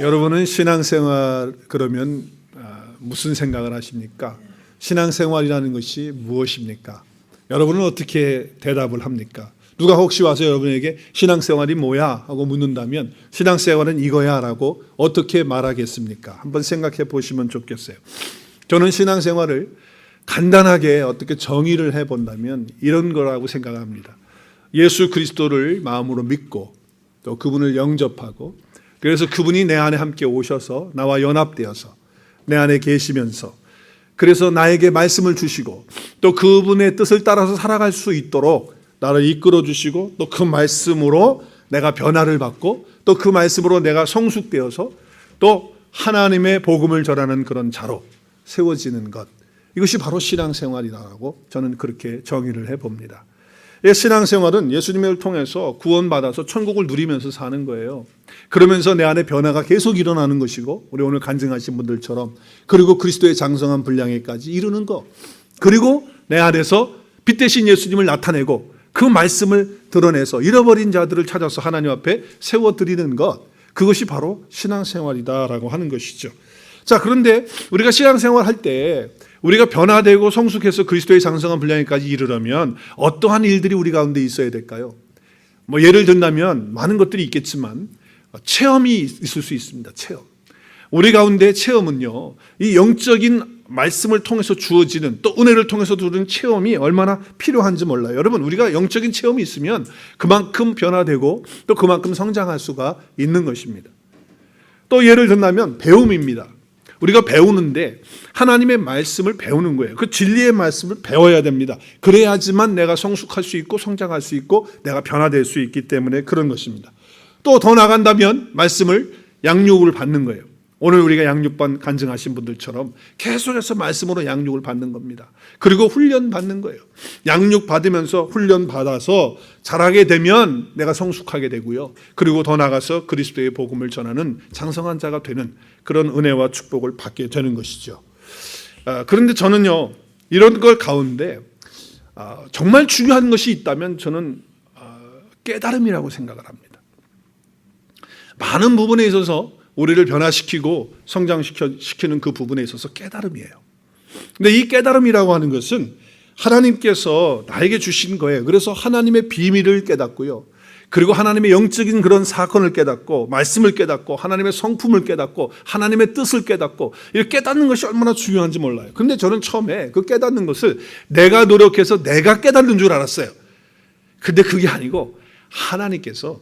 여러분은 신앙생활 그러면 무슨 생각을 하십니까? 신앙생활이라는 것이 무엇입니까? 여러분은 어떻게 대답을 합니까? 누가 혹시 와서 여러분에게 신앙생활이 뭐야? 하고 묻는다면 신앙생활은 이거야 라고 어떻게 말하겠습니까? 한번 생각해 보시면 좋겠어요. 저는 신앙생활을 간단하게 어떻게 정의를 해본다면 이런 거라고 생각합니다. 예수 그리스도를 마음으로 믿고 또 그분을 영접하고 그래서 그분이 내 안에 함께 오셔서 나와 연합되어서 내 안에 계시면서 그래서 나에게 말씀을 주시고 또 그분의 뜻을 따라서 살아갈 수 있도록 나를 이끌어 주시고 또 그 말씀으로 내가 변화를 받고 또 그 말씀으로 내가 성숙되어서 또 하나님의 복음을 전하는 그런 자로 세워지는 것, 이것이 바로 신앙생활이라고 저는 그렇게 정의를 해봅니다. 신앙생활은 예수님을 통해서 구원받아서 천국을 누리면서 사는 거예요. 그러면서 내 안에 변화가 계속 일어나는 것이고 우리 오늘 간증하신 분들처럼 그리고 그리스도의 장성한 분량에까지 이르는 것, 그리고 내 안에서 빛 대신 예수님을 나타내고 그 말씀을 드러내서 잃어버린 자들을 찾아서 하나님 앞에 세워드리는 것, 그것이 바로 신앙생활이다라고 하는 것이죠. 자, 그런데 우리가 신앙생활 할 때 우리가 변화되고 성숙해서 그리스도의 장성한 분량에까지 이르려면 어떠한 일들이 우리 가운데 있어야 될까요? 예를 든다면 많은 것들이 있겠지만 체험이 있을 수 있습니다. 체험. 우리 가운데 체험은요, 이 영적인 말씀을 통해서 주어지는 또 은혜를 통해서 주는 체험이 얼마나 필요한지 몰라요. 여러분, 우리가 영적인 체험이 있으면 그만큼 변화되고 또 그만큼 성장할 수가 있는 것입니다. 또 예를 든다면 배움입니다. 우리가 배우는데 하나님의 말씀을 배우는 거예요. 그 진리의 말씀을 배워야 됩니다. 그래야지만 내가 성숙할 수 있고 성장할 수 있고 내가 변화될 수 있기 때문에 그런 것입니다. 또 더 나간다면 말씀을 양육을 받는 거예요. 오늘 우리가 양육반 간증하신 분들처럼 계속해서 말씀으로 양육을 받는 겁니다. 그리고 훈련 받는 거예요. 양육 받으면서 훈련 받아서 자라게 되면 내가 성숙하게 되고요. 그리고 더 나가서 그리스도의 복음을 전하는 장성한 자가 되는 그런 은혜와 축복을 받게 되는 것이죠. 그런데 저는요, 이런 걸 가운데 정말 중요한 것이 있다면 저는 깨달음이라고 생각을 합니다. 많은 부분에 있어서 우리를 변화시키고 성장시키는 그 부분에 있어서 깨달음이에요. 근데 이 깨달음이라고 하는 것은 하나님께서 나에게 주신 거예요. 그래서 하나님의 비밀을 깨닫고요. 그리고 하나님의 영적인 그런 사건을 깨닫고 말씀을 깨닫고 하나님의 성품을 깨닫고 하나님의 뜻을 깨닫고 이렇게 깨닫는 것이 얼마나 중요한지 몰라요. 그런데 저는 처음에 그 깨닫는 것을 내가 노력해서 내가 깨닫는 줄 알았어요. 근데 그게 아니고 하나님께서,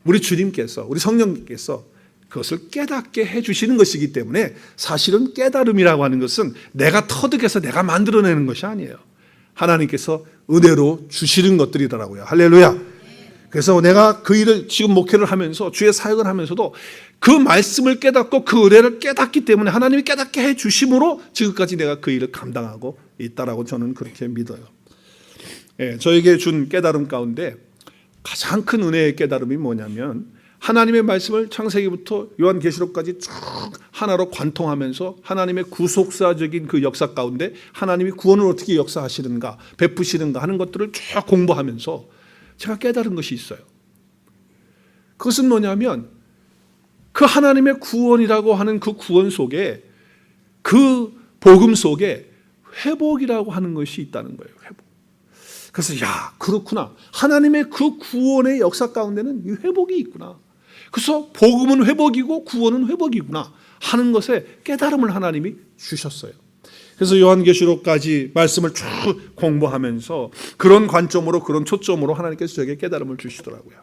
우리 주님께서, 우리 성령님께서 그것을 깨닫게 해주시는 것이기 때문에 사실은 깨달음이라고 하는 것은 내가 터득해서 내가 만들어내는 것이 아니에요. 하나님께서 은혜로 주시는 것들이더라고요. 할렐루야. 그래서 내가 그 일을 지금 목회를 하면서 주의 사역을 하면서도 그 말씀을 깨닫고 그 은혜를 깨닫기 때문에 하나님이 깨닫게 해주심으로 지금까지 내가 그 일을 감당하고 있다라고 저는 그렇게 믿어요. 저에게 준 깨달음 가운데 가장 큰 은혜의 깨달음이 뭐냐면 하나님의 말씀을 창세기부터 요한계시록까지 쭉 하나로 관통하면서 하나님의 구속사적인 그 역사 가운데 하나님이 구원을 어떻게 역사하시는가, 베푸시는가 하는 것들을 쭉 공부하면서 제가 깨달은 것이 있어요. 그것은 뭐냐면 그 하나님의 구원이라고 하는 그 구원 속에, 그 복음 속에 회복이라고 하는 것이 있다는 거예요. 회복. 그래서 그렇구나. 하나님의 그 구원의 역사 가운데는 이 회복이 있구나. 그래서 복음은 회복이고 구원은 회복이구나 하는 것에 깨달음을 하나님이 주셨어요. 그래서 요한계시록까지 말씀을 쭉 공부하면서 그런 관점으로, 그런 초점으로 하나님께서 저에게 깨달음을 주시더라고요.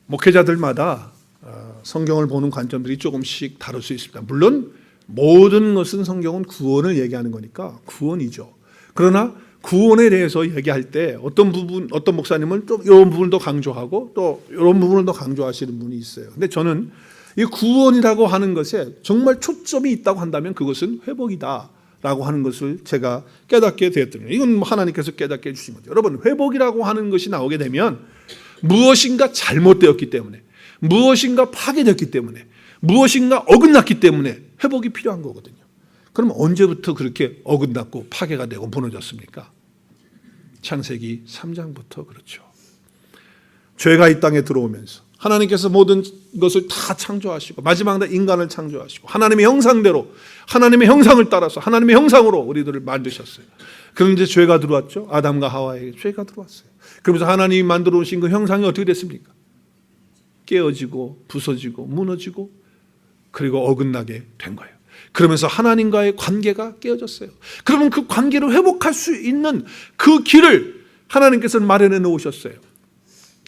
목회자들마다 성경을 보는 관점들이 조금씩 다를 수 있습니다. 물론 모든 것은 성경은 구원을 얘기하는 거니까 구원이죠. 그러나 구원에 대해서 얘기할 때 어떤 목사님은 또 이런 부분을 더 강조하고 또 이런 부분을 더 강조하시는 분이 있어요. 근데 저는 이 구원이라고 하는 것에 정말 초점이 있다고 한다면 그것은 회복이다라고 하는 것을 제가 깨닫게 되었거든요. 이건 하나님께서 깨닫게 해주신 거죠. 여러분, 회복이라고 하는 것이 나오게 되면 무엇인가 잘못되었기 때문에, 무엇인가 파괴됐기 때문에, 무엇인가 어긋났기 때문에 회복이 필요한 거거든요. 그럼 언제부터 그렇게 어긋났고 파괴가 되고 무너졌습니까? 창세기 3장부터 그렇죠. 죄가 이 땅에 들어오면서 하나님께서 모든 것을 다 창조하시고 마지막 날 인간을 창조하시고 하나님의 형상대로 하나님의 형상을 따라서 하나님의 형상으로 우리들을 만드셨어요. 그런데 죄가 들어왔죠. 아담과 하와에게 죄가 들어왔어요. 그러면서 하나님이 만들어 오신 그 형상이 어떻게 됐습니까? 깨어지고 부서지고 무너지고 그리고 어긋나게 된 거예요. 그러면서 하나님과의 관계가 깨어졌어요. 그러면 그 관계를 회복할 수 있는 그 길을 하나님께서는 마련해 놓으셨어요.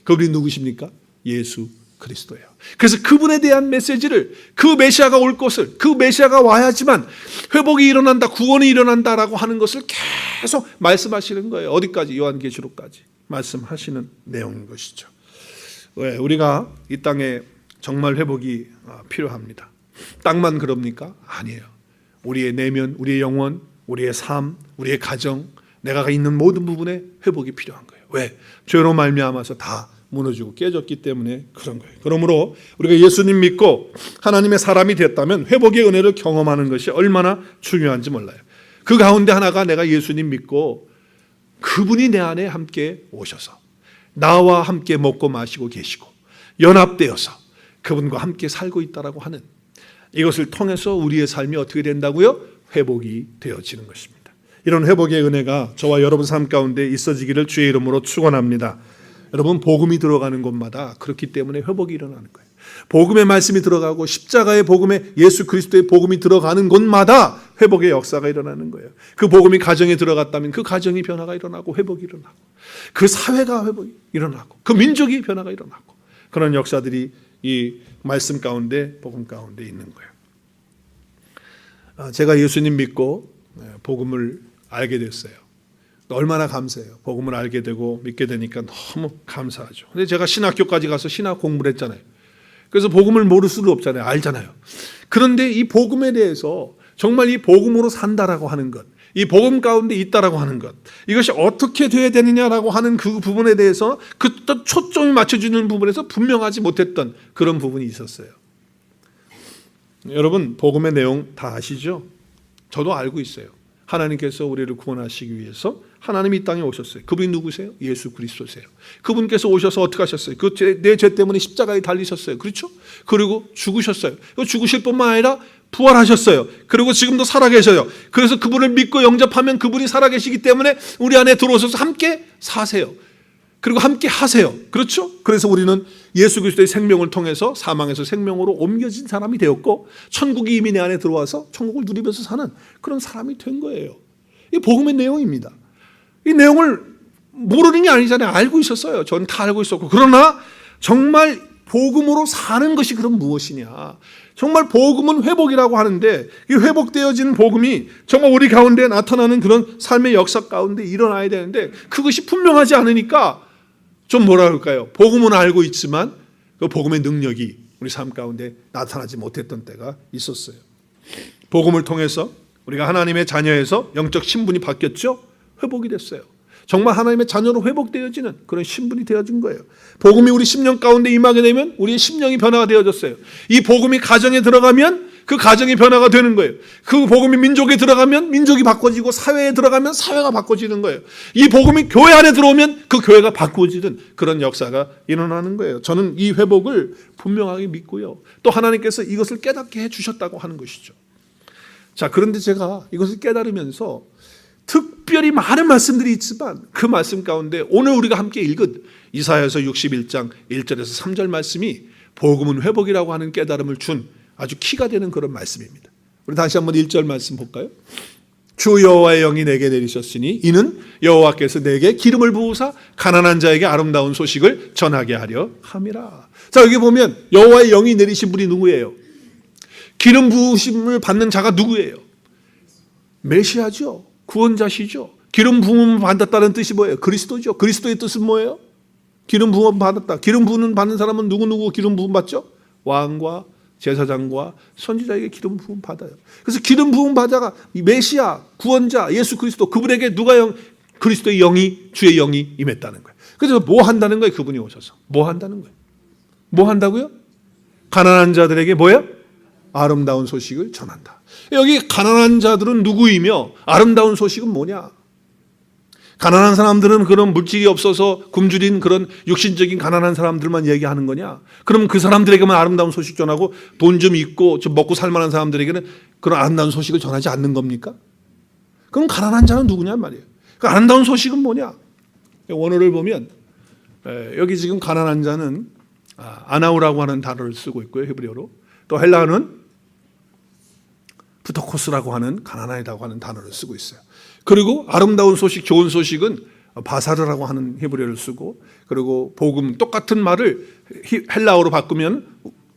그분이 누구십니까? 예수 그리스도예요. 그래서 그분에 대한 메시지를, 그 메시아가 올 것을, 그 메시아가 와야지만 회복이 일어난다, 구원이 일어난다라고 하는 것을 계속 말씀하시는 거예요. 어디까지? 요한계시록까지 말씀하시는 내용인 것이죠. 왜? 우리가 이 땅에 정말 회복이 필요합니다. 땅만 그럽니까? 아니에요. 우리의 내면, 우리의 영혼, 우리의 삶, 우리의 가정, 내가 있는 모든 부분에 회복이 필요한 거예요. 왜? 죄로 말미암아서 다 무너지고 깨졌기 때문에 그런 거예요. 그러므로 우리가 예수님 믿고 하나님의 사람이 됐다면 회복의 은혜를 경험하는 것이 얼마나 중요한지 몰라요. 그 가운데 하나가 내가 예수님 믿고 그분이 내 안에 함께 오셔서 나와 함께 먹고 마시고 계시고 연합되어서 그분과 함께 살고 있다라고 하는 이것을 통해서 우리의 삶이 어떻게 된다고요? 회복이 되어지는 것입니다. 이런 회복의 은혜가 저와 여러분 삶 가운데 있어지기를 주의 이름으로 축원합니다. 여러분, 복음이 들어가는 곳마다 그렇기 때문에 회복이 일어나는 거예요. 복음의 말씀이 들어가고 십자가의 복음에 예수 그리스도의 복음이 들어가는 곳마다 회복의 역사가 일어나는 거예요. 그 복음이 가정에 들어갔다면 그 가정이 변화가 일어나고 회복이 일어나고 그 사회가 회복이 일어나고 그 민족이 변화가 일어나고 그런 역사들이 이 말씀 가운데 복음 가운데 있는 거예요. 제가 예수님 믿고 복음을 알게 됐어요. 얼마나 감사해요. 복음을 알게 되고 믿게 되니까 너무 감사하죠. 근데 제가 신학교까지 가서 신학 공부를 했잖아요. 그래서 복음을 모를 수도 없잖아요. 알잖아요. 그런데 이 복음에 대해서 정말 이 복음으로 산다라고 하는 것, 이 복음 가운데 있다라고 하는 것, 이것이 어떻게 돼야 되느냐라고 하는 그 부분에 대해서 그 초점이 맞춰주는 부분에서 분명하지 못했던 그런 부분이 있었어요. 여러분, 복음의 내용 다 아시죠? 저도 알고 있어요. 하나님께서 우리를 구원하시기 위해서 하나님이 이 땅에 오셨어요. 그분이 누구세요? 예수 그리스도세요. 그분께서 오셔서 어떻게 하셨어요? 내 죄 때문에 십자가에 달리셨어요. 그렇죠? 그리고 죽으셨어요. 죽으실 뿐만 아니라 부활하셨어요. 그리고 지금도 살아계셔요. 그래서 그분을 믿고 영접하면 그분이 살아계시기 때문에 우리 안에 들어오셔서 함께 사세요. 그리고 함께 하세요. 그렇죠? 그래서 우리는 예수 그리스도의 생명을 통해서 사망에서 생명으로 옮겨진 사람이 되었고 천국이 이미 내 안에 들어와서 천국을 누리면서 사는 그런 사람이 된 거예요. 이 복음의 내용입니다. 이 내용을 모르는 게 아니잖아요. 알고 있었어요. 전 다 알고 있었고. 그러나 정말 복음으로 사는 것이 그럼 무엇이냐. 정말 복음은 회복이라고 하는데 이 회복되어지는 복음이 정말 우리 가운데 나타나는 그런 삶의 역사 가운데 일어나야 되는데 그것이 분명하지 않으니까 좀 뭐라 그럴까요? 복음은 알고 있지만 그 복음의 능력이 우리 삶 가운데 나타나지 못했던 때가 있었어요. 복음을 통해서 우리가 하나님의 자녀에서 영적 신분이 바뀌었죠? 회복이 됐어요. 정말 하나님의 자녀로 회복되어지는 그런 신분이 되어진 거예요. 복음이 우리 심령 가운데 임하게 되면 우리의 심령이 변화가 되어졌어요. 이 복음이 가정에 들어가면 그 가정이 변화가 되는 거예요. 그 복음이 민족에 들어가면 민족이 바꿔지고 사회에 들어가면 사회가 바꿔지는 거예요. 이 복음이 교회 안에 들어오면 그 교회가 바꿔지는 그런 역사가 일어나는 거예요. 저는 이 회복을 분명하게 믿고요. 또 하나님께서 이것을 깨닫게 해주셨다고 하는 것이죠. 자, 그런데 제가 이것을 깨달으면서 특별히 많은 말씀들이 있지만 그 말씀 가운데 오늘 우리가 함께 읽은 이사야서 61장 1절에서 3절 말씀이 복음은 회복이라고 하는 깨달음을 준 아주 키가 되는 그런 말씀입니다. 우리 다시 한번 1절 말씀 볼까요? 주 여호와의 영이 내게 내리셨으니 이는 여호와께서 내게 기름을 부으사 가난한 자에게 아름다운 소식을 전하게 하려 함이라. 자, 여기 보면 여호와의 영이 내리신 분이 누구예요? 기름 부으심을 받는 자가 누구예요? 메시아죠. 구원자시죠. 기름 부음을 받았다는 뜻이 뭐예요? 그리스도죠. 그리스도의 뜻은 뭐예요? 기름 부음 받았다. 기름 부음 받는 사람은 누구 기름 부음 받죠? 왕과 제사장과 선지자에게 기름 부음 받아요. 그래서 기름 부음 받아가 메시아, 구원자, 예수 그리스도 그분에게 그리스도의 영이 주의 영이 임했다는 거예요. 그래서 뭐 한다는 거예요? 그분이 오셔서 뭐 한다는 거예요? 뭐 한다고요? 가난한 자들에게 뭐예요? 아름다운 소식을 전한다. 여기 가난한 자들은 누구이며 아름다운 소식은 뭐냐? 가난한 사람들은 그런 물질이 없어서 굶주린 그런 육신적인 가난한 사람들만 얘기하는 거냐? 그럼 그 사람들에게만 아름다운 소식 전하고 돈 좀 있고 좀 먹고 살 만한 사람들에게는 그런 아름다운 소식을 전하지 않는 겁니까? 그럼 가난한 자는 누구냐 말이에요. 그 아름다운 소식은 뭐냐? 원어를 보면 여기 지금 가난한 자는 아나우라고 하는 단어를 쓰고 있고요. 히브리어로. 또 헬라어는 부토코스라고 하는 가난하다고 하는 단어를 쓰고 있어요. 그리고 아름다운 소식, 좋은 소식은 바사르라고 하는 히브리어를 쓰고, 그리고 복음 똑같은 말을 헬라어로 바꾸면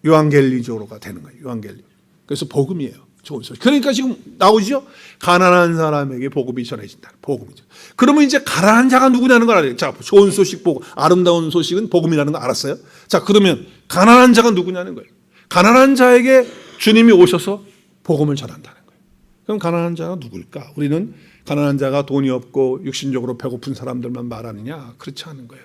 요한겔리조로가 되는 거예요. 요한겔리. 그래서 복음이에요. 좋은 소식. 그러니까 지금 나오죠. 가난한 사람에게 복음이 전해진다. 복음이죠. 그러면 이제 가난한 자가 누구냐는 걸 알아요. 자, 좋은 소식 보고 아름다운 소식은 복음이라는 거 알았어요. 자, 그러면 가난한 자가 누구냐는 거예요. 가난한 자에게 주님이 오셔서 복음을 전한다는 거예요. 그럼 가난한 자가 누굴까? 우리는 가난한 자가 돈이 없고 육신적으로 배고픈 사람들만 말하느냐? 그렇지 않은 거예요.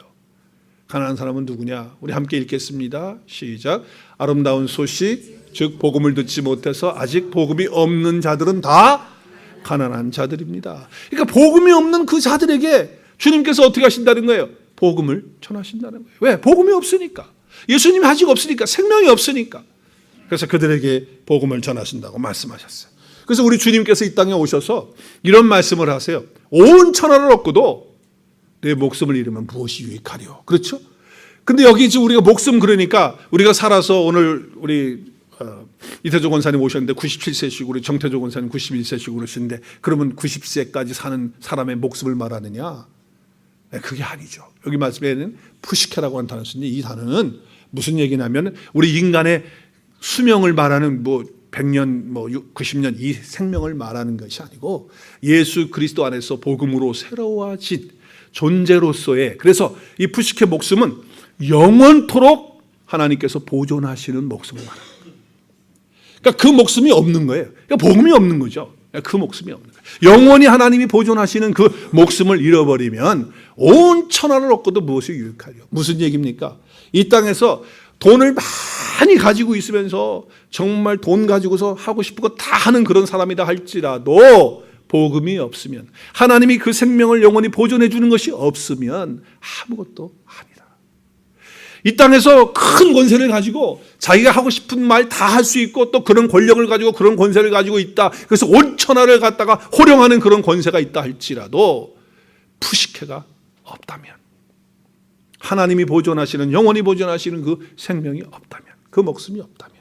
가난한 사람은 누구냐? 우리 함께 읽겠습니다. 시작. 아름다운 소식, 즉 복음을 듣지 못해서 아직 복음이 없는 자들은 다 가난한 자들입니다. 그러니까 복음이 없는 그 자들에게 주님께서 어떻게 하신다는 거예요? 복음을 전하신다는 거예요. 왜? 복음이 없으니까. 예수님이 아직 없으니까. 생명이 없으니까. 그래서 그들에게 복음을 전하신다고 말씀하셨어요. 그래서 우리 주님께서 이 땅에 오셔서 이런 말씀을 하세요. 온 천하를 얻고도 내 목숨을 잃으면 무엇이 유익하리요? 그렇죠? 근데 여기 이제 우리가 목숨 그러니까 우리가 살아서 오늘 우리 이태조 권사님 오셨는데 97세시고 우리 정태조 권사님 91세시고 그러시는데 그러면 90세까지 사는 사람의 목숨을 말하느냐? 네, 그게 아니죠. 여기 말씀에는 푸시케라고 하는 단어를 쓰는데 이 단어는 무슨 얘기냐면 우리 인간의 수명을 말하는 100년, 90년 이 생명을 말하는 것이 아니고 예수 그리스도 안에서 복음으로 새로워진 존재로서의, 그래서 이 푸시케 목숨은 영원토록 하나님께서 보존하시는 목숨을 말합니다. 그러니까 그 목숨이 없는 거예요. 그러니까 복음이 없는 거죠. 그 목숨이 없는 거예요. 영원히 하나님이 보존하시는 그 목숨을 잃어버리면 온 천하를 얻고도 무엇이 유익하리요? 무슨 얘기입니까? 이 땅에서 돈을 많이 가지고 있으면서 정말 돈 가지고서 하고 싶은 거 다 하는 그런 사람이다 할지라도 복음이 없으면, 하나님이 그 생명을 영원히 보존해 주는 것이 없으면 아무것도 아니다. 이 땅에서 큰 권세를 가지고 자기가 하고 싶은 말 다 할 수 있고 또 그런 권력을 가지고 그런 권세를 가지고 있다. 그래서 온 천하를 갖다가 호령하는 그런 권세가 있다 할지라도 푸시케가 없다면, 하나님이 보존하시는, 영원히 보존하시는 그 생명이 없다면, 그 목숨이 없다면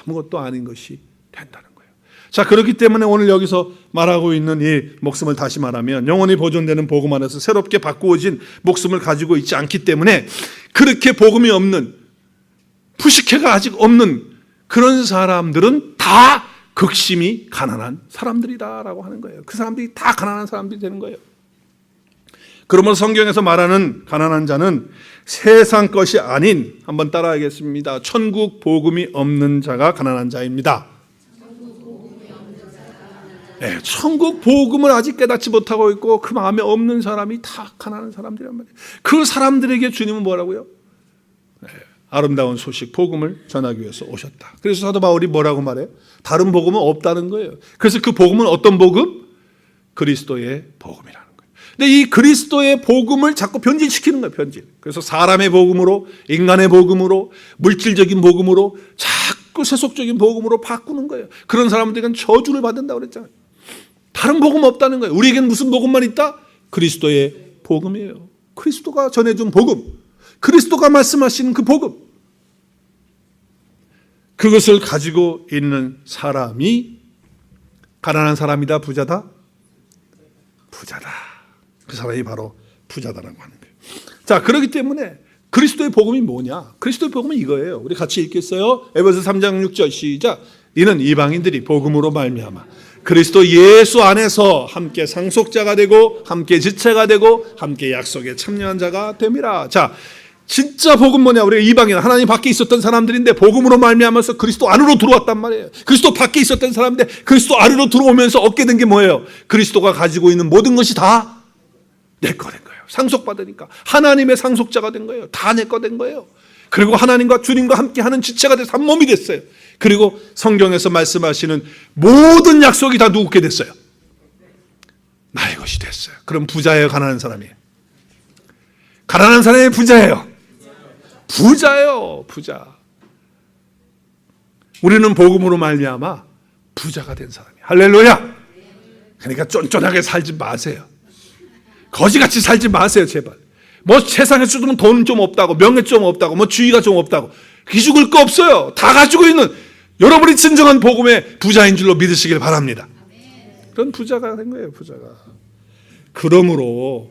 아무것도 아닌 것이 된다는 거예요. 자, 그렇기 때문에 오늘 여기서 말하고 있는 이 목숨을 다시 말하면 영원히 보존되는 복음 안에서 새롭게 바꾸어진 목숨을 가지고 있지 않기 때문에 그렇게 복음이 없는, 푸시케가 아직 없는 그런 사람들은 다 극심히 가난한 사람들이다라고 하는 거예요. 그 사람들이 다 가난한 사람들이 되는 거예요. 그러므로 성경에서 말하는 가난한 자는 세상 것이 아닌, 한번 따라하겠습니다. 천국 복음이 없는 자가 가난한 자입니다. 네, 천국 복음을 아직 깨닫지 못하고 있고 그 마음에 없는 사람이 다 가난한 사람들이란 말이에요. 그 사람들에게 주님은 뭐라고요? 네, 아름다운 소식, 복음을 전하기 위해서 오셨다. 그래서 사도 바울이 뭐라고 말해요? 다른 복음은 없다는 거예요. 그래서 그 복음은 어떤 복음? 그리스도의 복음이라는 거예요. 근데 이 그리스도의 복음을 자꾸 변질시키는 거예요. 변질. 그래서 사람의 복음으로, 인간의 복음으로, 물질적인 복음으로, 자꾸 세속적인 복음으로 바꾸는 거예요. 그런 사람들은 저주를 받는다고 그랬잖아요. 다른 복음 없다는 거예요. 우리에겐 무슨 복음만 있다? 그리스도의 복음이에요. 그리스도가 전해준 복음, 그리스도가 말씀하시는 그 복음, 그것을 가지고 있는 사람이 가난한 사람이다, 부자다? 부자다. 그 사람이 바로 부자다라고 하는 거예요. 자, 그렇기 때문에 그리스도의 복음이 뭐냐? 그리스도의 복음은 이거예요. 우리 같이 읽겠어요. 에베소 3장 6절 시작. 이는 이방인들이 복음으로 말미암아 그리스도 예수 안에서 함께 상속자가 되고 함께 지체가 되고 함께 약속에 참여한 자가 됨이라. 자, 진짜 복음 뭐냐? 우리가 이방인, 하나님 밖에 있었던 사람들인데 복음으로 말미암아서 그리스도 안으로 들어왔단 말이에요. 그리스도 밖에 있었던 사람인데 그리스도 안으로 들어오면서 얻게 된 게 뭐예요? 그리스도가 가지고 있는 모든 것이 다 내 거 된 거예요. 상속받으니까 하나님의 상속자가 된 거예요. 다 내 거 된 거예요. 그리고 하나님과 주님과 함께하는 지체가 돼서 한 몸이 됐어요. 그리고 성경에서 말씀하시는 모든 약속이 다 누구께 됐어요? 나의 것이 됐어요. 그럼 부자예요, 가난한 사람이에요? 가난한 사람이 부자예요. 부자예요, 부자. 우리는 복음으로 말미암아 부자가 된 사람이에요. 할렐루야. 그러니까 쫀쫀하게 살지 마세요. 거지같이 살지 마세요, 제발. 뭐 세상에서 돈 좀 없다고, 명예 좀 없다고, 뭐 주의가 좀 없다고 기죽을 거 없어요. 다 가지고 있는 여러분이 진정한 복음의 부자인 줄로 믿으시길 바랍니다. 그런 부자가 된 거예요, 부자가. 그러므로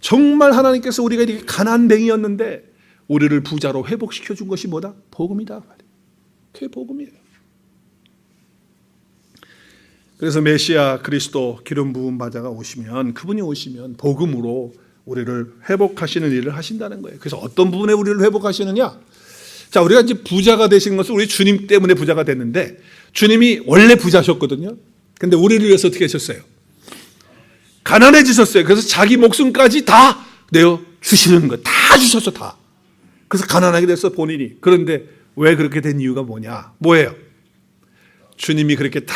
정말 하나님께서 우리가 이렇게 가난뱅이였는데 우리를 부자로 회복시켜 준 것이 뭐다? 복음이다. 그게 복음이에요. 그래서 메시아 그리스도 기름 부은 바자가 오시면, 그분이 오시면 복음으로 우리를 회복하시는 일을 하신다는 거예요. 그래서 어떤 부분에 우리를 회복하시느냐? 자, 우리가 이제 부자가 되신 것은 우리 주님 때문에 부자가 됐는데, 주님이 원래 부자셨거든요. 근데 우리를 위해서 어떻게 하셨어요? 가난해지셨어요. 그래서 자기 목숨까지 다 내어 주시는 거예요. 다 주셨어, 다. 그래서 가난하게 됐어, 본인이. 그런데 왜 그렇게 된 이유가 뭐냐? 뭐예요? 주님이 그렇게 다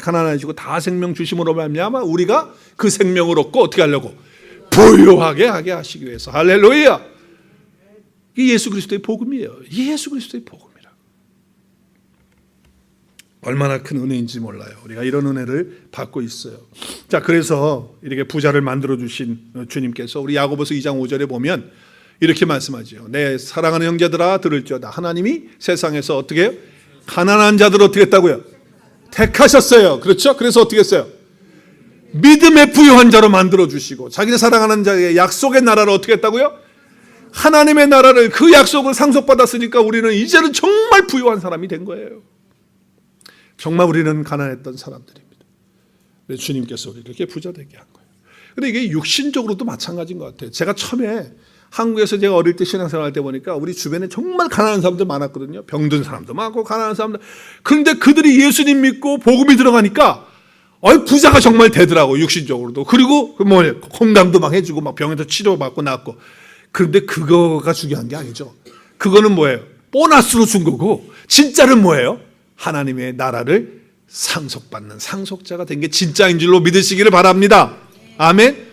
가난해지고 다 생명 주심으로 말미암아 우리가 그 생명을 얻고 어떻게 하려고? 부유하게 하게 하시기 위해서. 할렐루야. 이게 예수 그리스도의 복음이에요. 예수 그리스도의 복음이라. 얼마나 큰 은혜인지 몰라요. 우리가 이런 은혜를 받고 있어요. 자, 그래서 이렇게 부자를 만들어 주신 주님께서 우리 야고보서 2장 5절에 보면 이렇게 말씀하죠. 내 사랑하는 형제들아 들을지어다. 하나님이 세상에서 어떻게 해요? 가난한 자들을 어떻게 했다고요? 택하셨어요. 그렇죠? 그래서 어떻게 했어요? 믿음의 부유한 자로 만들어 주시고 자기를 사랑하는 자의 약속의 나라를 어떻게 했다고요? 하나님의 나라를, 그 약속을 상속받았으니까 우리는 이제는 정말 부유한 사람이 된 거예요. 정말 우리는 가난했던 사람들입니다. 주님께서 우리를 이렇게 부자 되게 한 거예요. 근데 이게 육신적으로도 마찬가지인 것 같아요. 제가 처음에 한국에서 제가 어릴 때 신앙생활 할 때 보니까 우리 주변에 정말 가난한 사람들 많았거든요. 병든 사람도 많고 가난한 사람들. 그런데 그들이 예수님 믿고 복음이 들어가니까 부자가 정말 되더라고, 육신적으로도. 그리고 건강도 막 해주고 막 병에서 치료받고 낫고. 그런데 그거가 중요한 게 아니죠. 그거는 뭐예요? 보너스로 준 거고, 진짜는 뭐예요? 하나님의 나라를 상속받는 상속자가 된 게 진짜인 줄로 믿으시기를 바랍니다. 아멘.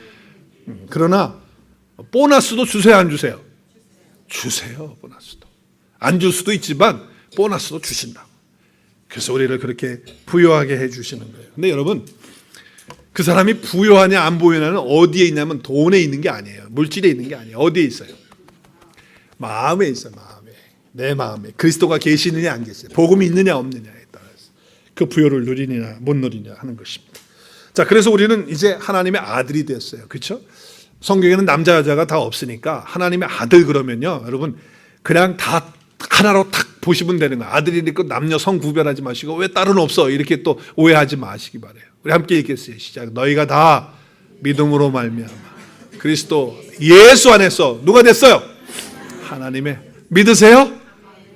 그러나 보너스도 주세요, 안 주세요? 주세요. 보너스도 안 줄 수도 있지만 보너스도 주신다고. 그래서 우리를 그렇게 부유하게 해주시는 거예요. 근데 여러분, 그 사람이 부유하냐 안 부유하냐는 어디에 있냐면 돈에 있는 게 아니에요. 물질에 있는 게 아니에요. 어디에 있어요? 마음에 있어요. 마음에. 내 마음에 그리스도가 계시느냐 안 계시느냐, 복음이 있느냐 없느냐에 따라서 그 부여를 누리느냐 못 누리느냐 하는 것입니다. 자, 그래서 우리는 이제 하나님의 아들이 됐어요. 그렇죠? 성경에는 남자 여자가 다 없으니까 하나님의 아들 그러면요, 여러분 그냥 다 하나로 탁 보시면 되는 거예요. 아들이니까 남녀 성 구별하지 마시고 왜 딸은 없어 이렇게 또 오해하지 마시기 바래요. 우리 함께 읽겠어요. 시작. 너희가 다 믿음으로 말미암아 그리스도 예수 안에서 누가 됐어요? 하나님의, 믿으세요?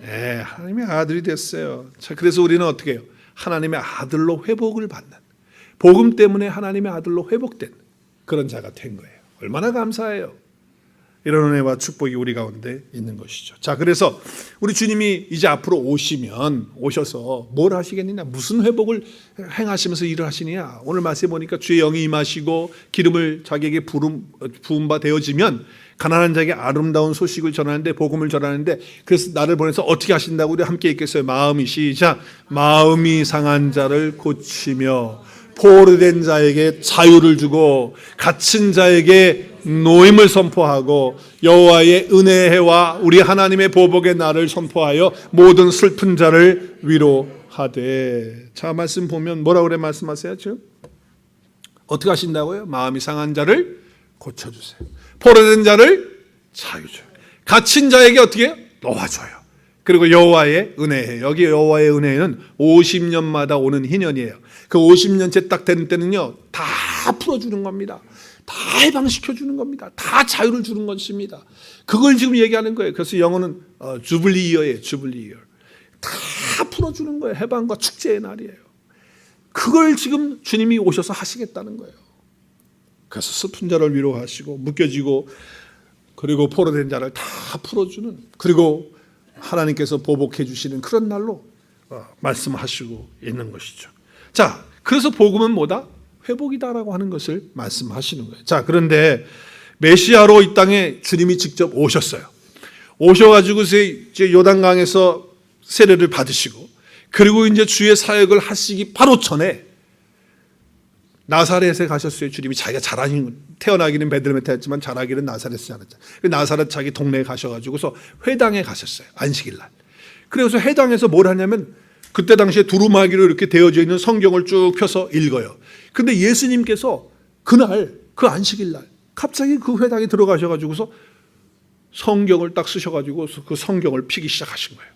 네, 하나님의 아들이 됐어요. 자, 그래서 우리는 어떻게 해요? 하나님의 아들로 회복을 받는, 복음 때문에 하나님의 아들로 회복된 그런 자가 된 거예요. 얼마나 감사해요. 이런 은혜와 축복이 우리 가운데 있는 것이죠. 자, 그래서 우리 주님이 이제 앞으로 오셔서 뭘 하시겠느냐, 무슨 회복을 행하시면서 일을 하시느냐. 오늘 말씀해 보니까 주의 영이 임하시고 기름을 자기에게 부은 바 되어지면 가난한 자에게 아름다운 소식을 전하는데, 복음을 전하는데, 그래서 나를 보내서 어떻게 하신다고 우리 함께 읽겠어요. 마음이, 시작. 마음이 상한 자를 고치며 포로된 자에게 자유를 주고 갇힌 자에게 노임을 선포하고 여호와의 은혜의 해와 우리 하나님의 보복의 날을 선포하여 모든 슬픈 자를 위로하되. 자, 말씀 보면 뭐라고 그래 말씀하세요? 지금 어떻게 하신다고요? 마음이 상한 자를 고쳐주세요. 포로된 자를 자유줘요. 갇힌 자에게 어떻게 해요? 놓아줘요. 그리고 여호와의 은혜, 여기 여호와의 은혜는 50년마다 오는 희년이에요. 그 50년째 딱 되는 때는요, 다 풀어주는 겁니다. 다 해방시켜주는 겁니다. 다 자유를 주는 것입니다. 그걸 지금 얘기하는 거예요. 그래서 영어는 주블리 이어예요. 주블리 이어. 다 풀어주는 거예요. 해방과 축제의 날이에요. 그걸 지금 주님이 오셔서 하시겠다는 거예요. 그래서 슬픈 자를 위로하시고 묶여지고 그리고 포로된 자를 다 풀어주는, 그리고 하나님께서 보복해 주시는 그런 날로 말씀하시고 있는 것이죠. 자, 그래서 복음은 뭐다? 회복이다라고 하는 것을 말씀하시는 거예요. 자, 그런데 메시아로 이 땅에 주님이 직접 오셨어요. 오셔가지고서 이제 요단강에서 세례를 받으시고, 그리고 이제 주의 사역을 하시기 바로 전에 나사렛에 가셨어요. 주님이 자기가 태어나기는 베들레헴에 태어났지만 자라기는 나사렛에 자랐잖아요. 나사렛 자기 동네에 가셔가지고서 회당에 가셨어요. 안식일 날. 그래서 회당에서 뭘 하냐면 그때 당시에 두루마기로 이렇게 되어져 있는 성경을 쭉 펴서 읽어요. 근데 예수님께서 그날 그 안식일 날 갑자기 그 회당에 들어가셔가지고서 성경을 딱 쓰셔가지고 그 성경을 피기 시작하신 거예요.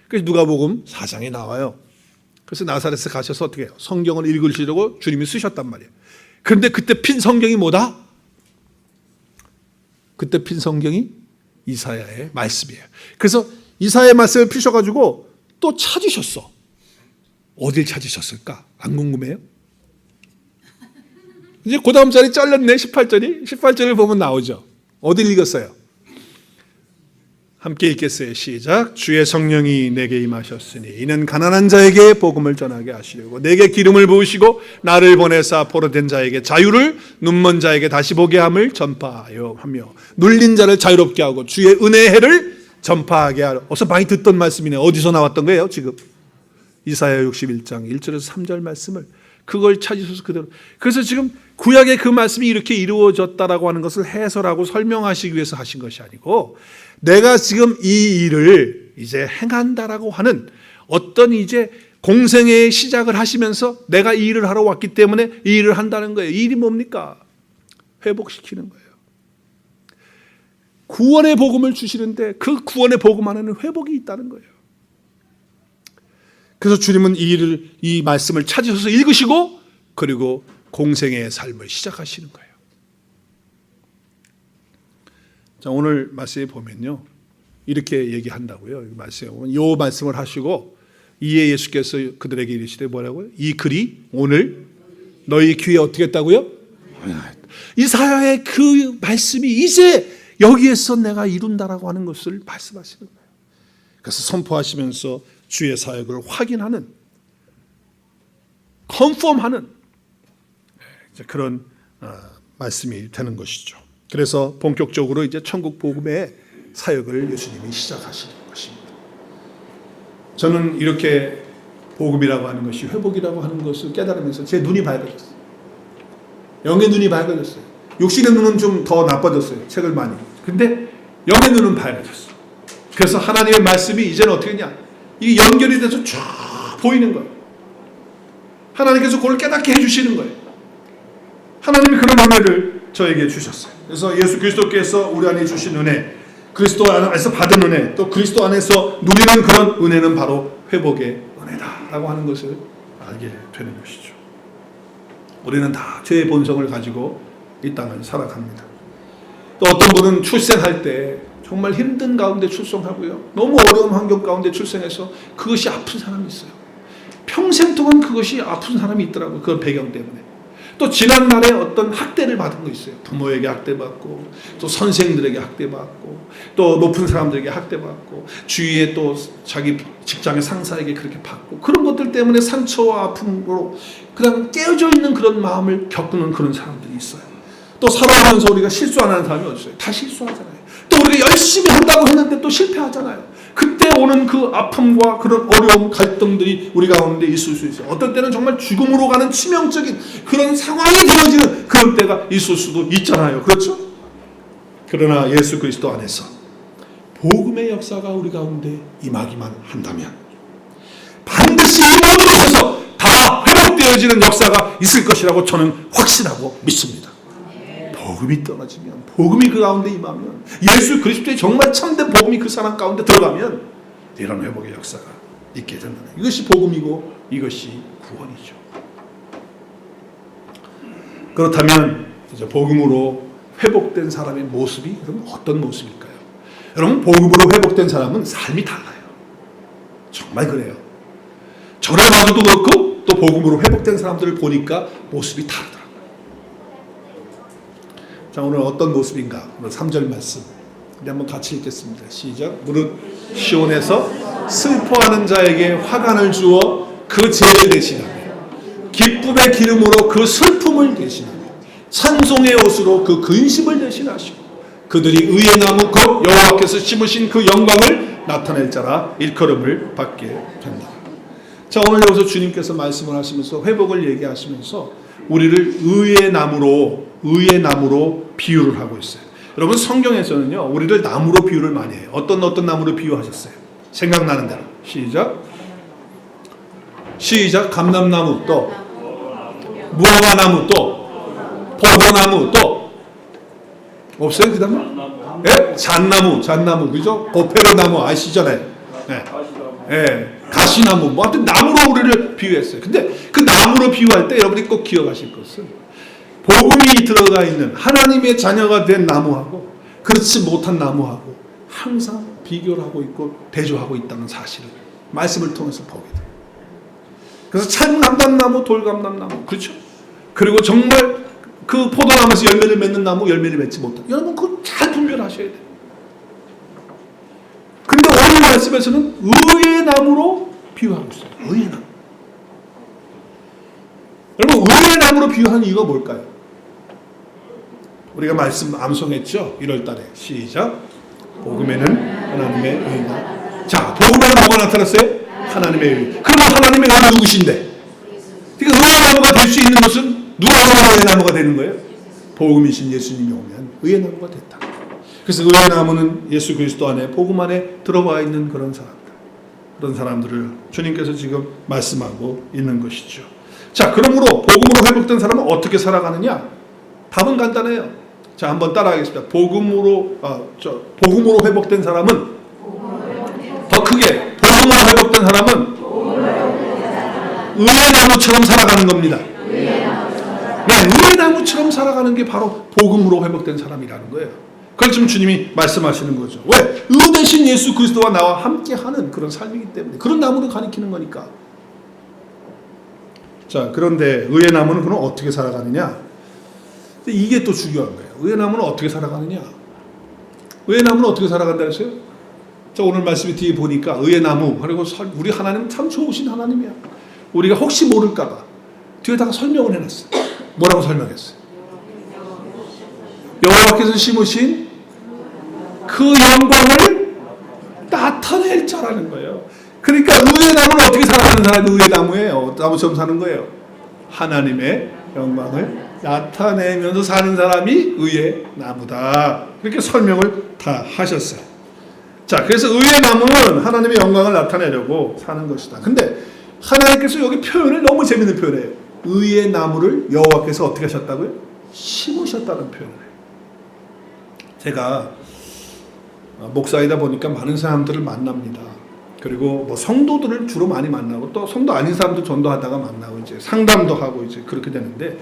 그래서 누가복음 4장에 나와요. 그래서 나사렛에 가셔서 어떻게 해요? 성경을 읽으시려고 주님이 쓰셨단 말이에요. 그런데 그때 핀 성경이 뭐다? 그때 핀 성경이 이사야의 말씀이에요. 그래서 이사야의 말씀을 피셔가지고 또 찾으셨어. 어딜 찾으셨을까? 안 궁금해요? 이제 그 다음 자리 잘렸네. 18절을 보면 나오죠. 어딜 읽었어요? 함께 읽겠어요. 시작. 주의 성령이 내게 임하셨으니 이는 가난한 자에게 복음을 전하게 하시려고 내게 기름을 부으시고 나를 보내사 포로된 자에게 자유를, 눈먼 자에게 다시 보게 함을 전파하여 하며 눌린 자를 자유롭게 하고 주의 은혜의 해를 전파하게 하려. 어서 많이 듣던 말씀이네요. 어디서 나왔던 거예요 지금? 이사야 61장 1절에서 3절 말씀을 그걸 찾으셔서 그대로. 그래서 지금 구약의 그 말씀이 이렇게 이루어졌다라고 하는 것을 해설하고 설명하시기 위해서 하신 것이 아니고, 내가 지금 이 일을 이제 행한다라고 하는 어떤 이제 공생의 시작을 하시면서 내가 이 일을 하러 왔기 때문에 이 일을 한다는 거예요. 이 일이 뭡니까? 회복시키는 거예요. 구원의 복음을 주시는데 그 구원의 복음 안에는 회복이 있다는 거예요. 그래서 주님은 이 말씀을 찾으셔서 읽으시고 그리고 공생의 삶을 시작하시는 거예요. 자, 오늘 말씀에 보면요, 이렇게 얘기한다고요. 이 말씀을 하시고 이에 예수께서 그들에게 이르시되 뭐라고요? 이 글이 오늘 너희 귀에 어떻게 했다고요? 이사야의 그 말씀이 이제 여기에서 내가 이룬다라고 하는 것을 말씀하시는 거예요. 그래서 선포하시면서 주의 사역을 확인하는, 컨펌하는 그런 말씀이 되는 것이죠. 그래서 본격적으로 이제 천국 복음의 사역을 예수님이 시작하시는 것입니다. 저는 이렇게 복음이라고 하는 것이 회복이라고 하는 것을 깨달으면서 제 눈이 밝아졌어요. 영의 눈이 밝아졌어요. 육신의 눈은 좀 더 나빠졌어요. 책을 많이. 근데 영의 눈은 밝아졌어요. 그래서 하나님의 말씀이 이제는 어떻게 했냐? 이게 연결이 돼서 쫙 보이는 거예요. 하나님께서 그걸 깨닫게 해주시는 거예요. 하나님이 그런 은혜를 저에게 주셨어요. 그래서 예수 그리스도께서 우리 안에 주신 은혜, 그리스도 안에서 받은 은혜, 또 그리스도 안에서 누리는 그런 은혜는 바로 회복의 은혜다라고 하는 것을 알게 되는 것이죠. 우리는 다 죄의 본성을 가지고 이 땅을 살아갑니다. 또 어떤 분은 출생할 때 정말 힘든 가운데 출생하고요, 너무 어려운 환경 가운데 출생해서 그것이 아픈 사람이 있어요. 평생 동안 그것이 아픈 사람이 있더라고요. 그 배경 때문에. 또 지난날에 어떤 학대를 받은 거 있어요. 부모에게 학대받고, 또 선생들에게 학대받고, 또 높은 사람들에게 학대받고, 주위에 또 자기 직장의 상사에게 그렇게 받고, 그런 것들 때문에 상처와 아픔으로 그냥 깨어져 있는 그런 마음을 겪는 그런 사람들이 있어요. 또 살아가면서 우리가 실수 안 하는 사람이 어디 있어요? 다 실수하잖아요. 또 우리가 열심히 한다고 했는데 또 실패하잖아요. 그때 오는 그 아픔과 그런 어려움, 갈등들이 우리 가운데 있을 수 있어요. 어떤 때는 정말 죽음으로 가는 치명적인 그런 상황이 되어지는 그런 때가 있을 수도 있잖아요. 그렇죠? 그러나 예수 그리스도 안에서 복음의 역사가 우리 가운데 임하기만 한다면 반드시 이 모든 곳에서 다 회복되어지는 역사가 있을 것이라고 저는 확신하고 믿습니다. 복음이 떨어지면, 복음이 그 가운데 임하면, 예수 그리스도의 정말 참된 복음이 그 사람 가운데 들어가면 이런 회복의 역사가 있게 된다. 이것이 복음이고 이것이 구원이죠. 그렇다면 이제 복음으로 회복된 사람의 모습이 그럼 어떤 모습일까요? 여러분, 복음으로 회복된 사람은 삶이 달라요. 정말 그래요. 저를 봐도 그렇고 또 복음으로 회복된 사람들을 보니까 모습이 다르다. 자, 오늘 어떤 모습인가? 오늘 3절 말씀 우리 한번 같이 읽겠습니다. 시작. 무릇 시온에서 슬퍼하는 자에게 화관을 주어 그 죄를 대신하며 기쁨의 기름으로 그 슬픔을 대신하며 찬송의 옷으로 그 근심을 대신하시고 그들이 의의 나무 곧 여호와께서 심으신 그 영광을 나타낼 자라 일컬음을 받게 된다. 자, 오늘 여기서 주님께서 말씀을 하시면서 회복을 얘기하시면서 우리를 의의 나무로 비유를 하고 있어요. 여러분, 성경에서는요 우리를 나무로 비유를 많이 해요. 어떤 나무로 비유하셨어요? 생각나는 대로 시작. 감람나무, 또 무화과나무, 또 포도나무, 또 없어요? 그 다음에 잣나무, 그죠? 보페로나무 아시잖아요. 가시나무, 뭐 하여튼 나무로 우리를 비유했어요. 근데 그 나무로 비유할 때 여러분이 꼭 기억하실 것은 복음이 들어가 있는 하나님의 자녀가 된 나무하고 그렇지 못한 나무하고 항상 비교를 하고 있고 대조하고 있다는 사실을 말씀을 통해서 보게 돼요. 그래서 참감람나무, 돌감람나무, 그렇죠? 그리고 정말 그 포도나무에서 열매를 맺는 나무, 열매를 맺지 못한, 여러분 그거 잘 분별하셔야 돼요. 근데 오늘 말씀에서는 의의 나무로 비유하고 있어요. 의의 나무. 여러분, 의의 나무로 비유하는 이유가 뭘까요? 우리가 말씀 암송했죠? 1월달에 시작. 복음에는 하나님의 의가. 자, 복음에는 뭐가 나타났어요? 하나님의 의. 그러면 하나님의 의가 누구신데? 그러니까 의의 나무가 될 수 있는 것은 누가 의의 나무가 되는 거예요? 복음이신 예수님이 오면 의의 나무가 됐다. 그래서 의의 나무는 예수 그리스도 안에, 복음 안에 들어와 있는 그런 사람들, 그런 사람들을 주님께서 지금 말씀하고 있는 것이죠. 자, 그러므로 복음으로 회복된 사람은 어떻게 살아가느냐? 답은 간단해요. 자, 한번 따라하겠습니다. 복음으로 회복된 사람은, 더 크게, 복음으로 회복된 사람은 의의 나무처럼 살아가는 겁니다. 의의 나무처럼 살아가는 게 바로 복음으로 회복된 사람이라는 거예요. 그걸 지금 주님이 말씀하시는 거죠. 왜? 의 대신 예수 그리스도와 나와 함께하는 그런 삶이기 때문에, 그런 나무를 가리키는 거니까. 자, 그런데 의의 나무는 그럼 어떻게 살아가느냐? 이게 또 중요한 거예요. 의의 나무는 어떻게 살아가느냐? 의의 나무는 어떻게 살아간다 했어요? 자, 오늘 말씀이 뒤에 보니까 의의 나무, 그리고 우리 하나님 참 좋으신 하나님이야. 우리가 혹시 모를까봐 뒤에다가 설명을 해놨어요. 뭐라고 설명했어요? 여호와께서 심으신 그 영광을 나타낼 자라는 거예요. 그러니까 의의 나무는 어떻게 살아가는 사람이 의의 나무예요. 나무처럼 사는 거예요. 하나님의 영광을 나타내면서 사는 사람이 의의 나무다. 그렇게 설명을 다 하셨어요. 자, 그래서 의의 나무는 하나님의 영광을 나타내려고 사는 것이다. 근데 하나님께서 여기 표현을 너무 재밌는 표현이에요. 의의 나무를 여호와께서 어떻게 하셨다고요? 심으셨다는 표현을 해요. 제가 목사이다 보니까 많은 사람들을 만납니다. 그리고 뭐 성도들을 주로 많이 만나고 또 성도 아닌 사람도 전도하다가 만나고 이제 상담도 하고 이제 그렇게 되는데,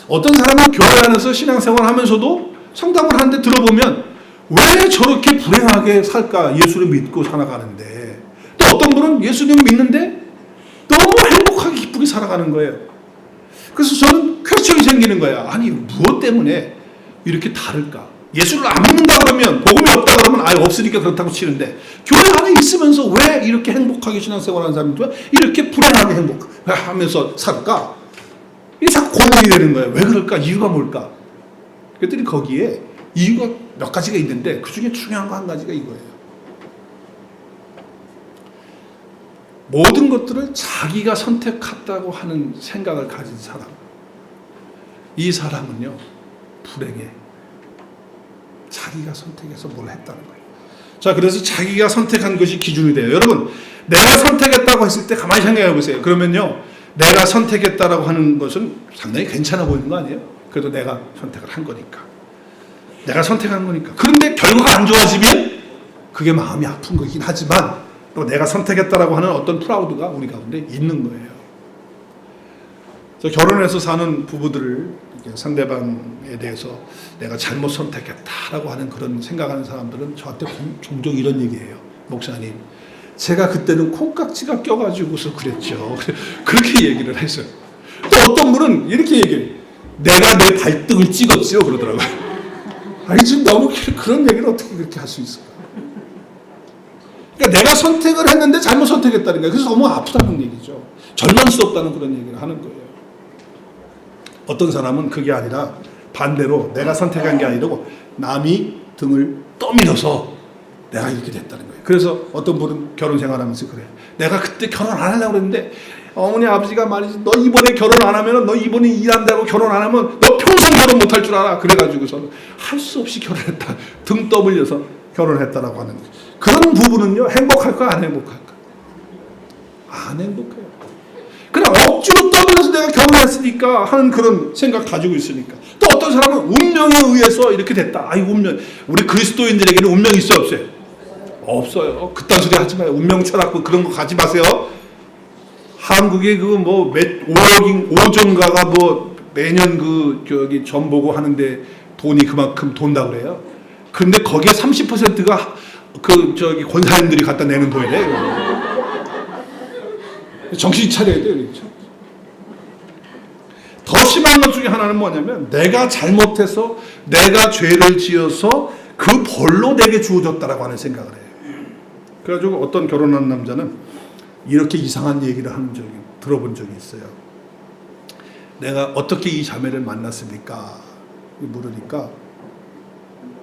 어떤 사람은 교회 안에서 신앙생활 하면서도 상담을 하는데 들어보면 왜 저렇게 불행하게 살까? 예수를 믿고 살아가는데. 또 어떤 분은 예수님 믿는데 너무 행복하게 기쁘게 살아가는 거예요. 그래서 저는 퀘스천이 생기는 거야. 아니, 무엇 때문에 이렇게 다를까? 예수를 안 믿는다 그러면, 복음이 없다 그러면 아예 없으니까 그렇다고 치는데, 교회 안에 있으면서 왜 이렇게 행복하게 신앙생활하는 사람들은 이렇게 불행하게 행복하면서 살까? 이게 자꾸 고민이 되는 거예요. 왜 그럴까? 이유가 뭘까? 그랬더니 거기에 이유가 몇 가지가 있는데 그 중에 중요한 거 한 가지가 이거예요. 모든 것들을 자기가 선택했다고 하는 생각을 가진 사람, 이 사람은요 불행해. 자기가 선택해서 뭘 했다는 거예요. 자, 그래서 자기가 선택한 것이 기준이 돼요. 여러분, 내가 선택했다고 했을 때 가만히 생각해 보세요. 그러면요, 내가 선택했다라고 하는 것은 상당히 괜찮아 보이는 거 아니에요? 그래도 내가 선택을 한 거니까. 내가 선택한 거니까. 그런데 결과가 안 좋아지면 그게 마음이 아픈 거긴 하지만 또 내가 선택했다라고 하는 어떤 프라우드가 우리 가운데 있는 거예요. 결혼해서 사는 부부들을 상대방에 대해서 내가 잘못 선택했다라고 하는 그런 생각하는 사람들은 저한테 종종 이런 얘기해요. 목사님, 제가 그때는 콩깍지가 껴가지고서 그랬죠. 그렇게 얘기를 했어요. 또 어떤 분은 이렇게 얘기해요. 내가 내 발등을 찍었지요. 그러더라고요. 아니, 지금 너무 그런 얘기를 어떻게 그렇게 할 수 있을까? 그러니까 내가 선택을 했는데 잘못 선택했다는 거예요. 그래서 너무 아프다는 얘기죠. 절망스럽다는 그런 얘기를 하는 거예요. 어떤 사람은 그게 아니라 반대로 내가 선택한 게 아니고 남이 등을 떠밀어서 내가 이렇게 됐다는 거예요. 그래서 어떤 분은 결혼 생활하면서 그래요. 내가 그때 결혼 안 하려고 그랬는데 어머니 아버지가 말이지 너 이번에 결혼 안 하면 너 이번에 일한다고 결혼 안 하면 너 평생 결혼 못 할 줄 알아. 그래가지고서는 할 수 없이 결혼했다. 등 떠밀려서 결혼했다라고 하는 거예요. 그런 부부는요 행복할까 안 행복할까? 안 행복해요. 그냥 억지로 떠밀어서 내가 결혼했으니까 하는 그런 생각 가지고 있으니까. 또 어떤 사람은 운명에 의해서 이렇게 됐다. 아이 운명. 우리 그리스도인들에게는 운명이 있어요 없어요? 없어요. 그딴 소리 하지 마요. 운명 철학 그런 거 가지 마세요. 한국에 그 뭐 5억인가가 뭐 매년 그 저기 점 보고 하는데 돈이 그만큼 돈다 그래요. 그런데 거기에 30%가 그 저기 권사님들이 갖다 내는 돈이래요. 정신 차려야 돼요. 그렇죠? 더 심한 것 중에 하나는 뭐냐면 내가 잘못해서 내가 죄를 지어서 그 벌로 내게 주어졌다라고 하는 생각을 해요. 그래가지고 어떤 결혼한 남자는 이렇게 이상한 얘기를 하는 적이 들어본 적이 있어요. 내가 어떻게 이 자매를 만났습니까? 물으니까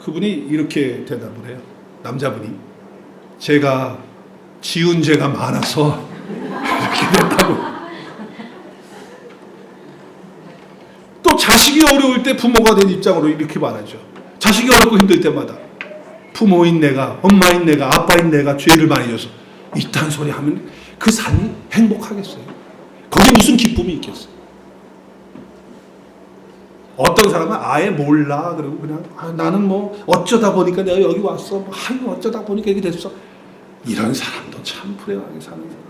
그분이 이렇게 대답을 해요. 남자분이 제가 지은 죄가 많아서 이렇게 됐다고. 또 자식이 어려울 때 부모가 된 입장으로 이렇게 말하죠. 자식이 어렵고 힘들 때마다 부모인 내가, 엄마인 내가, 아빠인 내가 죄를 많이 져서 이딴 소리 하면 그 삶이 행복하겠어요? 거기에 무슨 기쁨이 있겠어요? 어떤 사람은 아예 몰라. 그리고 그냥 나는 뭐 어쩌다 보니까 내가 여기 왔어. 아유 어쩌다 보니까 이렇게 됐어. 이런 사람도 참 불행하게 사는 사람.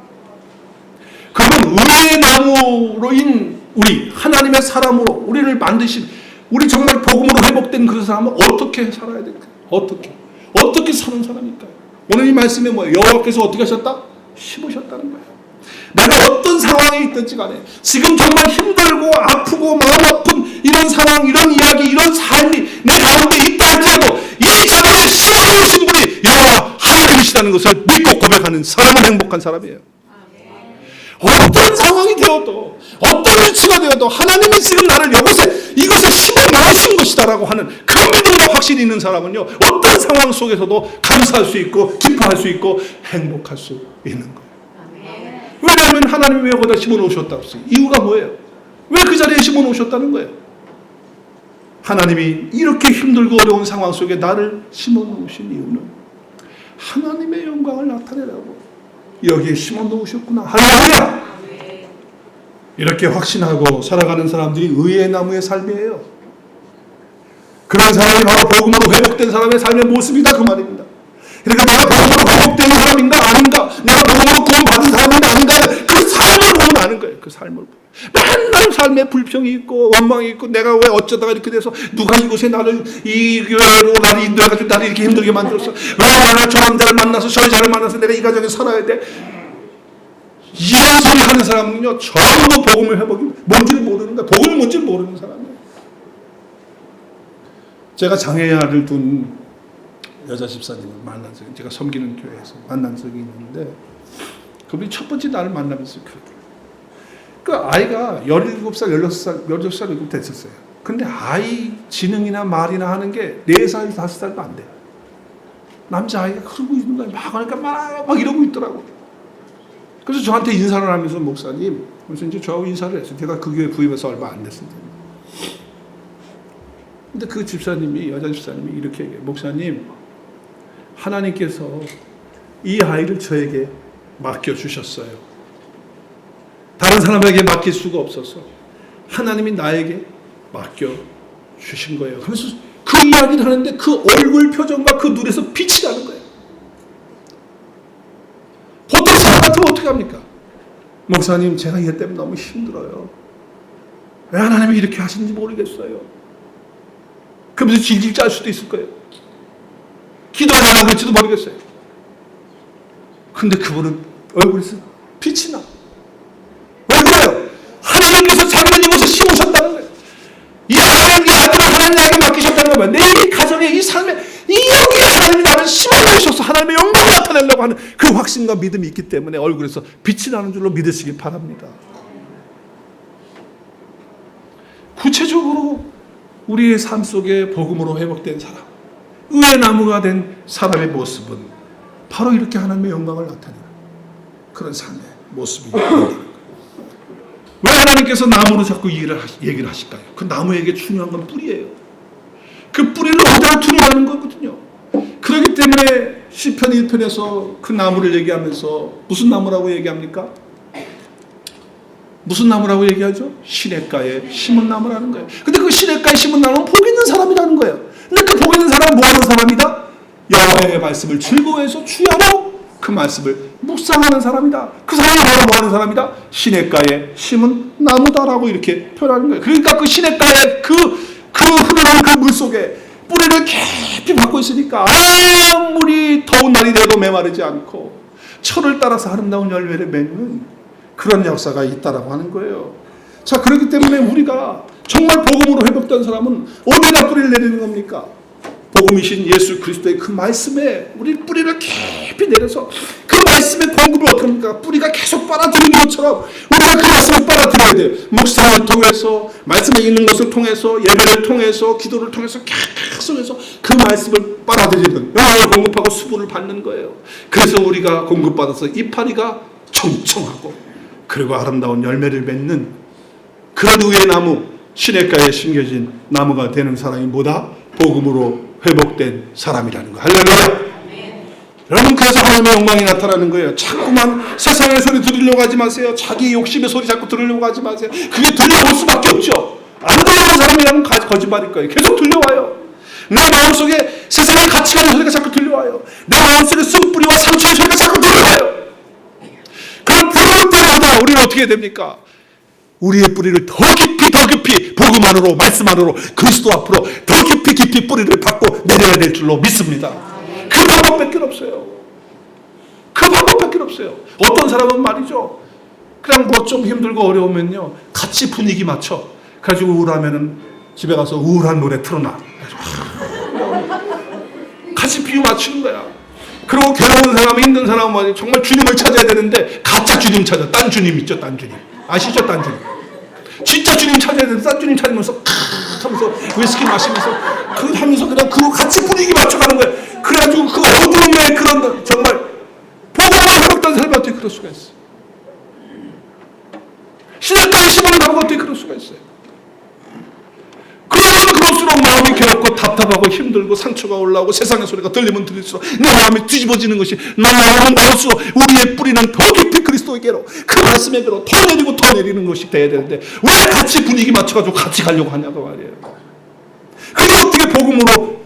그러면 의의 나무로인 우리 하나님의 사람으로 우리를 만드신 우리 정말 복음으로 회복된 그 사람은 어떻게 살아야 될까요? 어떻게 사는 사람일까요? 오늘 이 말씀에 뭐예요? 여호와께서 어떻게 하셨다? 심으셨다는 거예요. 내가 어떤 상황에 있든지 간에 지금 정말 힘들고 아프고 마음 아픈 이런 상황, 이런 이야기, 이런 삶이 내 가운데 있다 할지라도 이 자리에 심어놓으신 분이 여호와 하나님이시라는 것을 믿고 고백하는 사람은 행복한 사람이에요. 어떤 상황이 되어도 어떤 위치가 되어도 하나님이 지금 나를 이것에 심어놓으신 것이다라고 하는 그 믿음과 확신이 있는 사람은요 어떤 상황 속에서도 감사할 수 있고 기뻐할 수 있고 행복할 수 있는 거예요. 왜냐하면 하나님이 왜 거기다 심어놓으셨다고 했어요? 이유가 뭐예요? 왜 그 자리에 심어놓으셨다는 거예요? 하나님이 이렇게 힘들고 어려운 상황 속에 나를 심어놓으신 이유는 하나님의 영광을 나타내라고 여기에 심어놓으셨구나. 할렐루야! 이렇게 확신하고 살아가는 사람들이 의의 나무의 삶이에요. 그런 사람이 바로 복음으로 회복된 사람의 삶의 모습이다 그 말입니다. 그러니까 내가 복음으로 회복된 사람인가 아닌가, 내가 복음으로 구원받은 사람인가 아닌가, 그 삶을 보면 아는 거예요. 그 삶을 보면. 맨날 삶에 불평이 있고 원망이 있고 내가 왜 어쩌다가 이렇게 돼서 누가 이곳에 나를 이 교회로 나를 인도해가지고 나를 이렇게 힘들게 만들었어. 왜 내가 저 남자를 만나서 저 여자를 만나서 내가 이 가정에 살아야 돼. 이런 소리 하는 사람은요 전부 복음을 회복이 뭔지를 모르는 거야. 복음이 뭔지를 모르는 사람이에요. 제가 장애아를 둔 여자 집사님을 만난 적이, 제가 섬기는 교회에서 만난 적이 있는데 그분이 첫 번째 나를 만나면서 그 아이가 17살, 16살 이렇게 됐었어요. 근데 아이 지능이나 말이나 하는 게 4살, 5살도 안 돼. 남자아이가 그러고 있는 거야. 막 하니까 막 이러고 있더라고. 그래서 저한테 인사를 하면서 목사님, 그래서 이제 저하고 인사를 했어요. 제가 그 교회 부임해서 얼마 안 됐습니다. 근데 그 집사님이, 여자 집사님이 이렇게 얘기해요. 목사님, 하나님께서 이 아이를 저에게 맡겨주셨어요. 다른 사람에게 맡길 수가 없어서 하나님이 나에게 맡겨주신 거예요. 그래서 그 이야기를 하는데 그 얼굴 표정과 그 눈에서 빛이 나는 거예요. 보통 사람 같으면 어떻게 합니까? 목사님, 제가 얘 때문에 너무 힘들어요. 왜 하나님이 이렇게 하시는지 모르겠어요. 그러면서 질질 짤 수도 있을 거예요. 기도를 안 그럴지도 모르겠어요. 근데 그분은 얼굴에서 빛이 나. 왜 그래요? 하나님께서 자기를 이곳에 심으셨다는 거예요. 이 하나님의 아들을 하나님에게 맡기셨다는 거예요. 내 가정에 이 삶에 이 여기에 하나님이 나를 심어놓으셔서 하나님의 영광을 나타내려고 하는 그 확신과 믿음이 있기 때문에 얼굴에서 빛이 나는 줄로 믿으시기 바랍니다. 구체적으로 우리의 삶 속에 복음으로 회복된 사람, 의의 나무가 된 사람의 모습은 바로 이렇게 하나님의 영광을 나타내는 그런 삶의 모습이 된다는 왜 하나님께서 나무로 자꾸 얘기를 하실까요? 그 나무에게 중요한 건 뿌리예요. 그 뿌리를 어디다 두느냐는 거거든요. 그렇기 때문에 시편 1편에서 그 나무를 얘기하면서 무슨 나무라고 얘기합니까? 무슨 나무라고 얘기하죠? 시냇가에 심은 나무라는 거예요. 근데 그 시냇가에 심은 나무는 복 있는 사람이라는 거예요. 근데 그 복 있는 사람은 뭐 하는 사람이다? 여호와의 말씀을 즐거워해서 주야로 그 말씀을 묵상하는 사람이다. 그 사람이 바로 뭐 하는 사람이다? 시냇가에 심은 나무다라고 이렇게 표현하는 거예요. 그러니까 그 시냇가에 그 흐르는 그 물 속에 뿌리를 깊이 박고 있으니까 아무리 더운 날이 돼도 메마르지 않고 철을 따라서 아름다운 열매를 맺는 그런 역사가 있다라고 하는 거예요. 자, 그렇기 때문에 우리가 정말 복음으로 회복된 사람은 어디다 뿌리를 내리는 겁니까? 복음이신 예수 그리스도의 그 말씀에 우리 뿌리를 깊이 내려서 그 말씀의 공급을 어떻게 합니까? 뿌리가 계속 빨아들이는 것처럼 우리가 그 말씀을 빨아들여야 돼요. 묵상을 통해서, 말씀에 있는 것을 통해서, 예배를 통해서, 기도를 통해서 계속해서 그 말씀을 빨아들이는, 영향을 공급하고 수분을 받는 거예요. 그래서 우리가 공급받아서 이파리가 청청하고 그리고 아름다운 열매를 맺는 그런 의의 나무, 시냇가에 심겨진 나무가 되는 사람이 뭐다? 복음으로 회복된 사람이라는 거. 할렐루야. 여러분, 그래서 하나님의 영광이 나타나는 거예요. 자꾸만 세상의 소리 들으려고 하지 마세요. 자기 욕심의 소리 자꾸 들으려고 하지 마세요. 그게 들려올 수밖에 없죠. 안 들려오는 사람이라면 거짓말일 거예요. 계속 들려와요. 내 마음속에 세상의 가치관의 소리가 자꾸 들려와요. 내 마음속에 쓴뿌리와 상처의 소리가 자꾸 들려와요. 그럼 들어올 때마다 우리는 어떻게 됩니까? 우리의 뿌리를 더 깊이 복음 안으로, 말씀 안으로, 그리스도 앞으로 더 깊이 뿌리를 받고 내려야 될 줄로 믿습니다. 그 방법밖에 없어요. 그 방법밖에 없어요. 어떤 사람은 말이죠, 그냥 뭐 좀 힘들고 어려우면요, 같이 분위기 맞춰 가지고 우울하면은 집에 가서 우울한 노래 틀어놔. 같이 비유 맞추는 거야. 그리고 괴로운 사람, 힘든 사람은 말이죠, 정말 주님을 찾아야 되는데 가짜 주님 찾아. 딴 주님 있죠, 딴 주님. 아시죠, 딴 주님. 진짜 주님 찾아야 되는데 딴 주님 찾으면서 하면서 위스키 마시면서 하면서 그냥 그거 같이 분위기 맞춰가는 거예요. 그래가지고 그 어두움에 그런 정말 복음으로 회복된 사람이 어떻게 그럴 수가 있어요? 시냇가에 심은 나무가 어떻게 그럴 수가 있어요? 그럴수록 마음이 괴롭고 답답하고 힘들고 상처가 올라오고 세상의 소리가 들리면 들릴수록 내 마음이 뒤집어지는 것이 나오면 나올수록 우리의 뿌리는 더 깊이 그리스도에게로, 그 말씀에게로 더 내리고 더 내리는 것이 돼야 되는데 왜 같이 분위기 맞춰가지고 같이 가려고 하냐고 말이에요. 그게 어떻게 복음으로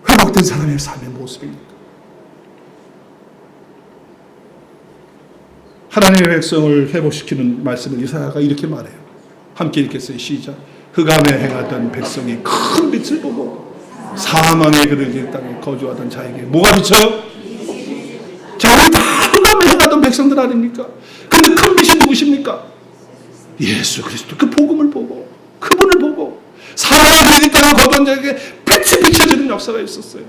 회복된 사람의 삶의 모습입니까? 하나님의 백성을 회복시키는 말씀을 이사야가 이렇게 말해요. 함께 읽겠어요. 시작. 흑암에 행하던 백성이 큰 빛을 보고 사망의 그늘 땅에 거주하던 자에게 뭐가 비쳐요? 자, 우리 다 흑암에 행하던 백성들 아닙니까? 근데 큰 빛이 누구십니까? 예수 그리스도. 그 복음을 보고, 그분을 보고 사망의 그늘 땅에 거주한 자에게 빛이 비춰지는 역사가 있었어요.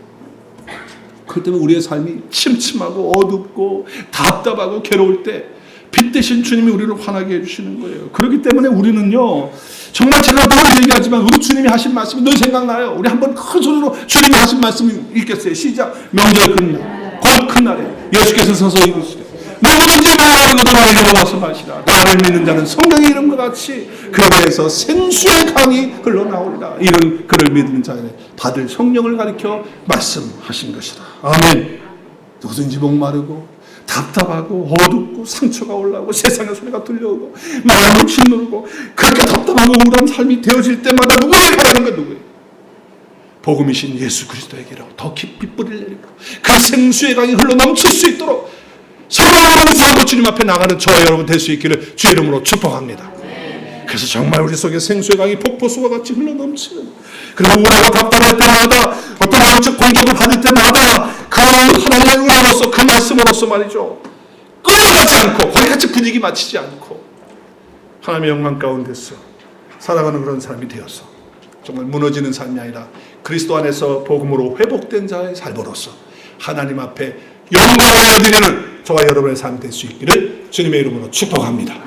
그렇기 때문에 우리의 삶이 침침하고 어둡고 답답하고 괴로울 때 빛 대신 주님이 우리를 환하게 해주시는 거예요. 그렇기 때문에 우리는요, 정말 제가 늘 얘기하지만 우리 주님이 하신 말씀이 늘 생각나요. 우리 한번 큰 소리로 주님이 하신 말씀을 읽겠어요. 시작. 명절 끝날, 곧 그날에 예수께서 서서 이르시되 누구든지 나를 믿어도 나에게로 와서 마시라. 나를 믿는 자는 성경의 이름과 같이 그 배에서 생수의 강이 흘러나오리라. 이런 그를 믿는 자에 받을 성령을 가리켜 말씀하신 것이다. 아멘. 누구든지 목마르고 답답하고 어둡고 상처가 올라오고 세상의 소리가 들려오고 마음을 짓누르고 그렇게 답답하고 우울한 삶이 되어질 때마다 누구에게 가라는 거예요? 누구예요? 복음이신 예수 그리스도에게로 더 깊이 뿌리를 내리고 그 생수의 강이 흘러넘칠 수 있도록 성령으로 구하고 주님 앞에 나가는 저와 여러분 될 수 있기를 주의 이름으로 축복합니다. 그래서 정말 우리 속에 생수의 강이 폭포수와 같이 흘러넘치는, 그리고 우울하고 답답할 때마다 어떤 영적 공격을 받을 때마다 그 하나님의 은혜로서 그 말씀으로서 말이죠, 끌어가지 않고 거기같이 분위기 맞추지 않고 하나님의 영광 가운데서 살아가는 그런 삶이 되어서 정말 무너지는 삶이 아니라 그리스도 안에서 복음으로 회복된 자의 삶으로서 하나님 앞에 영광을 드리는 저와 여러분의 삶이 될 수 있기를 주님의 이름으로 축복합니다.